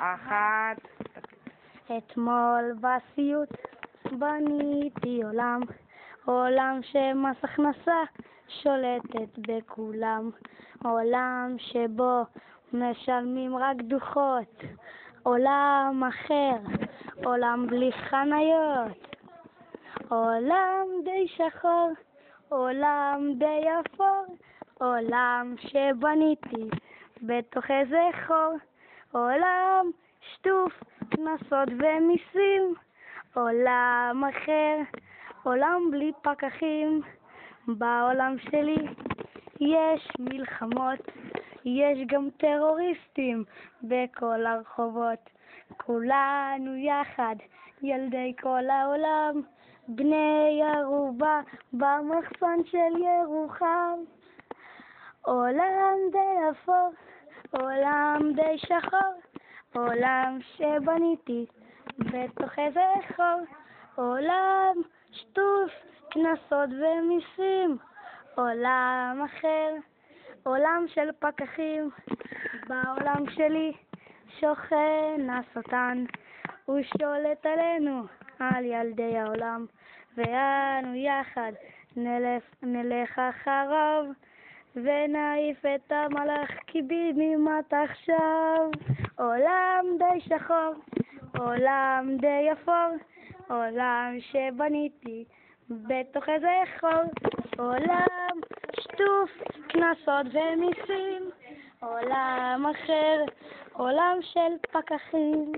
אחת. אתמול בסיוט בניתי עולם, עולם שמס הכנסה שולטת בכולם, עולם שבו משלמים רק דוחות, עולם אחר, עולם בלי חניות, עולם די שחור, עולם די אפור, עולם שבניתי בתוך איזה חור, עולם שטוף קנסות ומיסים, עולם אחר, עולם בלי פקחים. בעולם שלי יש מלחמות, יש גם טרוריסטים בכל הרחובות, כולנו יחד, ילדי כל העולם, בני ערובה במחסן של ירוחם. עולם די אפור, עולם די שחור, עולם שבניתי בתוך איזה חור, עולם שטוף קנסות ומיסים, עולם אחר, עולם של פקחים. בעולם שלי שוכן השטן, הוא שולט עלינו, על ילדי העולם, ואנו יחד נלך אחריו ונעיף את המלאך, כי ביבי מת עכשיו. עולם די שחור, עולם די אפור, עולם שבניתי בתוך איזה חור, עולם שטוף קנסות ומיסים, עולם אחר, עולם של פקחים.